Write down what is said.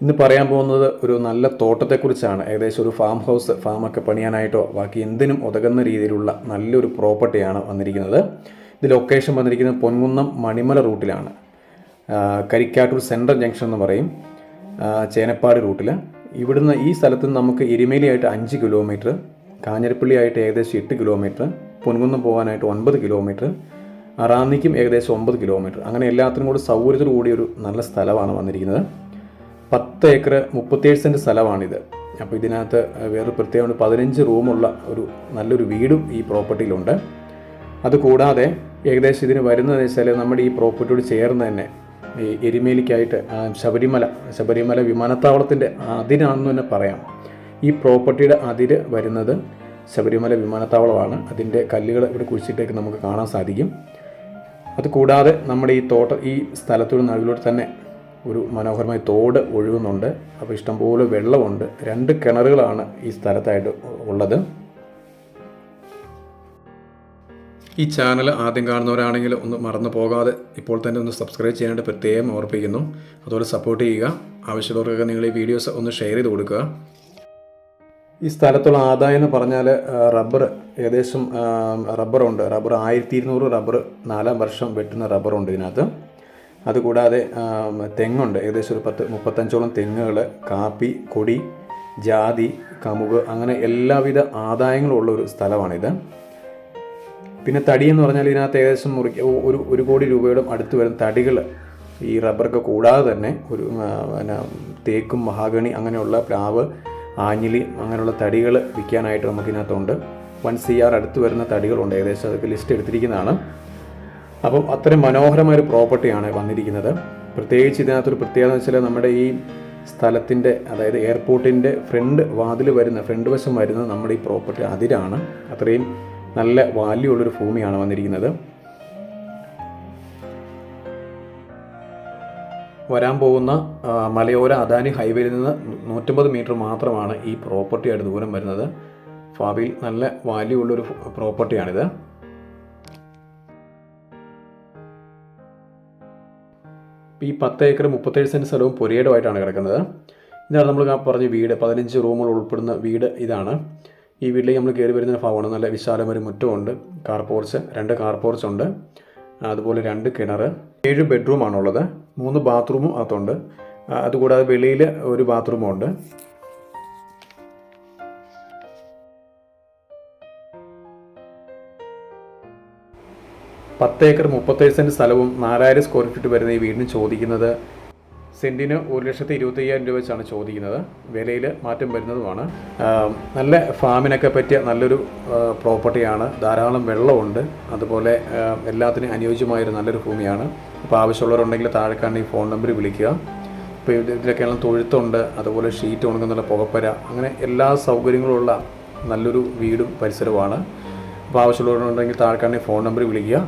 ഇന്ന് പറയാൻ പോകുന്നത് ഒരു നല്ല തോട്ടത്തെക്കുറിച്ചാണ്. ഏകദേശം ഒരു ഫാമൊക്കെ പണിയാനായിട്ടോ ബാക്കി എന്തിനും ഉതകുന്ന രീതിയിലുള്ള നല്ലൊരു പ്രോപ്പർട്ടിയാണ് വന്നിരിക്കുന്നത്. ഇത് ലൊക്കേഷൻ വന്നിരിക്കുന്നത് പൊൻകുന്നം മണിമല റൂട്ടിലാണ്. കരിക്കാട്ടൂർ സെൻട്രൽ ജംഗ്ഷൻ എന്ന് പറയും, ചേനപ്പാട് റൂട്ടിൽ. ഇവിടുന്ന് ഈ സ്ഥലത്ത് നിന്ന് നമുക്ക് എരുമേലിയായിട്ട് 5 കിലോമീറ്റർ, കാഞ്ഞിരപ്പള്ളിയായിട്ട് ഏകദേശം 8 കിലോമീറ്റർ, പൊൻകുന്നം പോകാനായിട്ട് 9 കിലോമീറ്റർ, റാന്നിക്കും ഏകദേശം 9 കിലോമീറ്റർ. അങ്ങനെ എല്ലാത്തിനും കൂടി സൗകര്യത്തോടു കൂടിയ ഒരു നല്ല സ്ഥലമാണ് വന്നിരിക്കുന്നത്. 10 ഏക്കർ 37 സെൻറ്റ് സ്ഥലമാണിത്. അപ്പോൾ ഇതിനകത്ത് വേറെ പ്രത്യേകം 15 റൂമുള്ള ഒരു നല്ലൊരു വീടും ഈ പ്രോപ്പർട്ടിയിലുണ്ട്. അതുകൂടാതെ ഏകദേശം ഇതിന് വരുന്നതെന്ന് വെച്ചാൽ നമ്മുടെ ഈ പ്രോപ്പർട്ടിയോട് ചേർന്ന് തന്നെ ഈ എരുമേലിക്കായിട്ട് ശബരിമല വിമാനത്താവളത്തിൻ്റെ അതിരാണെന്ന് തന്നെ പറയാം. ഈ പ്രോപ്പർട്ടിയുടെ അതിര് വരുന്നത് ശബരിമല വിമാനത്താവളമാണ്. അതിൻ്റെ കല്ലുകൾ ഇവിടെ കുഴിച്ചിട്ടേക്ക് നമുക്ക് കാണാൻ സാധിക്കും. അതുകൂടാതെ നമ്മുടെ ഈ സ്ഥലത്തോട് നടുവിലൂടെ തന്നെ ഒരു മനോഹരമായ തോട് ഒഴുകുന്നുണ്ട്. അപ്പോൾ ഇഷ്ടംപോലെ വെള്ളമുണ്ട്. 2 കിണറുകളാണ് ഈ സ്ഥലത്തായിട്ട് ഉള്ളത്. ഈ ചാനൽ ആദ്യം കാണുന്നവരാണെങ്കിൽ ഒന്ന് മറന്നു പോകാതെ ഇപ്പോൾ തന്നെ ഒന്ന് സബ്സ്ക്രൈബ് ചെയ്യാനായിട്ട് പ്രത്യേകം ഓർപ്പിക്കുന്നു. അതുപോലെ സപ്പോർട്ട് ചെയ്യുക. ആവശ്യമുള്ളവർക്കൊക്കെ നിങ്ങൾ ഈ വീഡിയോസ് ഒന്ന് ഷെയർ ചെയ്ത് കൊടുക്കുക. ഈ സ്ഥലത്തുള്ള ആദായം എന്ന് പറഞ്ഞാൽ റബ്ബർ, ഏകദേശം റബ്ബറുണ്ട്. റബ്ബർ 1200 റബ്ബർ 4 വർഷം വെട്ടുന്ന റബ്ബറുണ്ട് ഇതിനകത്ത്. അതുകൂടാതെ തെങ്ങുണ്ട്, ഏകദേശം ഒരു 35ഓളം തെങ്ങുകൾ, കാപ്പി, കൊടി, ജാതി, കമുക്, അങ്ങനെ എല്ലാവിധ ആദായങ്ങളുള്ള ഒരു സ്ഥലമാണിത്. പിന്നെ തടി എന്ന് പറഞ്ഞാൽ ഇതിനകത്ത് ഏകദേശം 1 കോടി രൂപയുടെ അടുത്ത് വരുന്ന തടികൾ ഈ റബ്ബറൊക്കെ കൂടാതെ തന്നെ ഒരു തേക്കും മഹാഗണി അങ്ങനെയുള്ള പ്ലാവ്, ആഞ്ഞിലി അങ്ങനെയുള്ള തടികൾ വിൽക്കാനായിട്ട് നമുക്കിതിനകത്തുണ്ട്. 1 CR അടുത്ത് വരുന്ന തടികളുണ്ട്. ഏകദേശം അതൊക്കെ ലിസ്റ്റ് എടുത്തിരിക്കുന്നതാണ്. അപ്പം അത്രയും മനോഹരമായൊരു പ്രോപ്പർട്ടിയാണ് വന്നിരിക്കുന്നത്. പ്രത്യേകിച്ച് ഇതിനകത്തൊരു പ്രത്യേകത എന്ന് വെച്ചാൽ നമ്മുടെ ഈ സ്ഥലത്തിൻ്റെ, അതായത് എയർപോർട്ടിൻ്റെ ഫ്രണ്ട് വശം വരുന്നത് നമ്മുടെ ഈ പ്രോപ്പർട്ടി അതിരാണ്. അത്രയും നല്ല വാല്യൂ ഉള്ളൊരു ഭൂമിയാണ് വന്നിരിക്കുന്നത്. വരാൻ പോകുന്ന മലയോര അദാനി ഹൈവേയിൽ നിന്ന് 150 മീറ്റർ മാത്രമാണ് ഈ പ്രോപ്പർട്ടിയായിട്ട് ദൂരം വരുന്നത്. ഭാവിയിൽ നല്ല വാല്യൂ ഉള്ളൊരു പ്രോപ്പർട്ടിയാണിത്. ഈ 10 ഏക്കർ 37 സെൻറ്റ് സ്ഥലവും പുരയിടമായിട്ടാണ് കിടക്കുന്നത്. ഇതാണ് നമ്മൾ പറഞ്ഞ വീട്. 15 റൂമുകൾ ഉൾപ്പെടുന്ന വീട് ഇതാണ്. ഈ വീട്ടിലേക്ക് നമ്മൾ കയറി വരുന്ന ഭാഗമാണ്. നല്ല വിശാലമായ മുറ്റമുണ്ട്, 2 കാർ പോർച്ച് ഉണ്ട്. അതുപോലെ 2 കിണർ, 7 ബെഡ്റൂമാണുള്ളത്, 3 ബാത്റൂമും അകത്തുണ്ട്. അതുകൂടാതെ വെളിയിൽ ഒരു ബാത്റൂമും ഉണ്ട്. പത്ത് ഏക്കർ 37 സെൻറ്റ് സ്ഥലവും 4000 സ്ക്വയർ ഫീറ്റ് വരുന്ന ഈ വീടിന് ചോദിക്കുന്നത് സെൻറ്റിന് 1,25,000 രൂപ വെച്ചാണ് ചോദിക്കുന്നത്. വിലയിൽ മാറ്റം വരുന്നതുമാണ്. നല്ല ഫാമിനൊക്കെ പറ്റിയ നല്ലൊരു പ്രോപ്പർട്ടിയാണ്. ധാരാളം വെള്ളമുണ്ട്. അതുപോലെ എല്ലാത്തിനും അനുയോജ്യമായൊരു നല്ലൊരു ഭൂമിയാണ്. അപ്പോൾ ആവശ്യമുള്ളവരുണ്ടെങ്കിൽ താഴെ കാണുന്ന ഈ ഫോൺ നമ്പറിൽ വിളിക്കുക. ഇപ്പോൾ ഇതിലൊക്കെയാണ് തൊഴുത്തുണ്ട്, അതുപോലെ ഷീറ്റ് ഉണങ്ങുന്നുള്ള പുകപ്പര, അങ്ങനെ എല്ലാ സൗകര്യങ്ങളുള്ള നല്ലൊരു വീടും പരിസരവുമാണ്. അപ്പോൾ ആവശ്യമുള്ളവരുണ്ടെങ്കിൽ താഴെ കാണുന്ന ഫോൺ നമ്പറിൽ വിളിക്കുക.